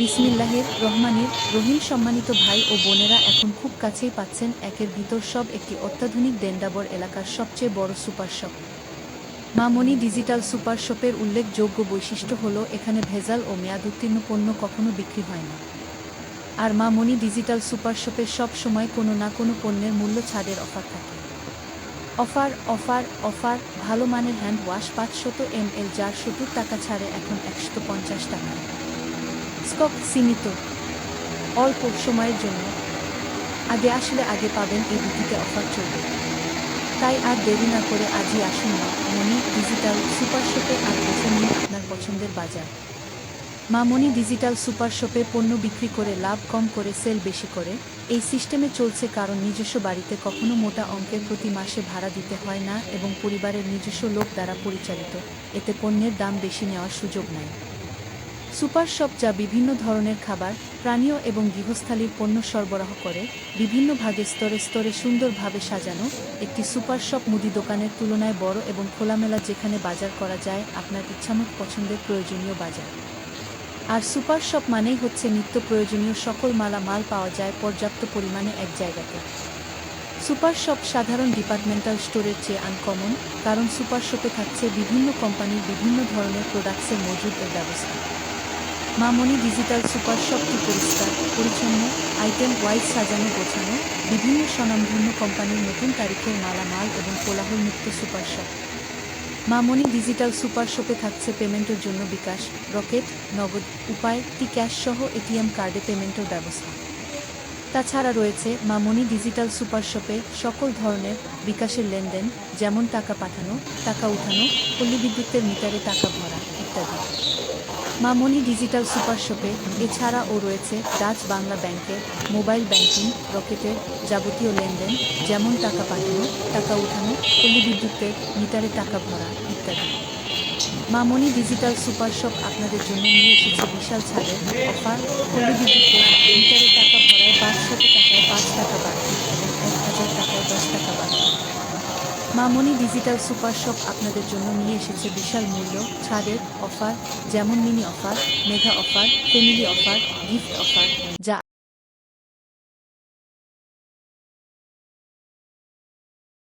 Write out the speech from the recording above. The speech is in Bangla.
বিসমিল্লাহির রহমানির রহিম। সম্মানিত ভাই ও বোনেরা, এখন খুব কাছেই পাচ্ছেন একের ভিতর সব একটি অত্যাধুনিক দেন্দাবর এলাকার সবচেয়ে বড় সুপার শপ। মা মনি ডিজিটাল সুপার শপের উল্লেখযোগ্য বৈশিষ্ট্য হল এখানে ভেজাল ও মেয়াদ উত্তীর্ণ পণ্য কখনো বিক্রি হয় না। আর মা মনি ডিজিটাল সুপার শপে সব সময় কোনো না কোনো পণ্যের মূল্য ছাড়ের অফার থাকে। Offer offer offer! ভালো মানের হ্যান্ড ওয়াশ 500 ml যার 70 টাকা ছাড়ে এখন 150 টাকা। স্টক সীমিত, অল্প সময়ের জন্য। আগে আসলে আগে পাবেন, এই ভিত্তিতে অফার চলবে। তাই আর দেরি না করে আজই আসুন মা মনি ডিজিটাল সুপার শপে আর বেছে নিন আপনার পছন্দের বাজার। মা মনি ডিজিটাল সুপার শপে পণ্য বিক্রি করে লাভ কম করে সেল বেশি করে এই সিস্টেমে চলছে, কারণ নিজস্ব বাড়িতে কখনো মোটা অঙ্কের প্রতি মাসে ভাড়া দিতে হয় না এবং পরিবারের নিজস্ব লোক দ্বারা পরিচালিত, এতে পণ্যের দাম বেশি নেওয়ার সুযোগ নাই। সুপার শপ, যা বিভিন্ন ধরনের খাবার, পানীয় এবং গৃহস্থালির পণ্য সরবরাহ করে, বিভিন্ন ভাগে স্তরে স্তরে সুন্দরভাবে সাজানো একটি সুপার শপ মুদি দোকানের তুলনায় বড় এবং খোলামেলা, যেখানে বাজার করা যায় আপনার ইচ্ছামত পছন্দের প্রয়োজনীয় বাজার। আর সুপার শপ মানেই হচ্ছে নিত্য প্রয়োজনীয় সকল মালামাল পাওয়া যায় পর্যাপ্ত পরিমাণে এক জায়গাতে। সুপার শপ সাধারণ ডিপার্টমেন্টাল স্টোরের চেয়ে আনকমন, কারণ সুপার শপে থাকছে বিভিন্ন কোম্পানির বিভিন্ন ধরনের প্রোডাক্টসের মজুদের ব্যবস্থা। মা মনি ডিজিটাল সুপার শপটি পরিষ্কার পরিচ্ছন্ন, আইটেম ওয়াইজ সাজানো গোছানো, বিভিন্ন স্বনামধন্য কোম্পানির নতুন তারিখের মালামাল এবং কোলাহলমুক্ত সুপার শপ। মা মনি ডিজিটাল সুপার শপে থাকছে পেমেন্টের জন্য বিকাশ, রকেট, নগদ উপায়, ক্যাশ সহ এটিএম কার্ডে পেমেন্টের ব্যবস্থা। তাছাড়া রয়েছে মা মনি ডিজিটাল সুপার শপে সকল ধরনের বিকাশের লেনদেন, যেমন টাকা পাঠানো, টাকা উঠানো, পল্লী বিদ্যুতের মিটারে টাকা ভরা ইত্যাদি। মা মনি ডিজিটাল সুপার শপে এছাড়াও রয়েছে ডাচ বাংলা ব্যাংকের মোবাইল ব্যাংকিং, রকেটের যাবতীয় লেনদেন, যেমন টাকা পাঠানো, টাকা উঠানো, পল্লী বিদ্যুতের মিটারে টাকা ভরা ইত্যাদি। মা মনি ডিজিটাল সুপার শপ আপনাদের জন্য নিয়ে এসেছে বিশাল ছাড়ের অফার। পল্লী বিদ্যুতের মিটারে টাকা ভরায় 500 টাকায় 5 টাকা বাড়তি এবং 1000 টাকায় 10 টাকা বাড়তি। মা মনি ডিজিটাল সুপার শপ আপনাদের জন্য নিয়ে এসেছে বিশাল মূল্য ছাড়ের অফার, যেমন mini offer, mega offer, family offer, gift offer, যা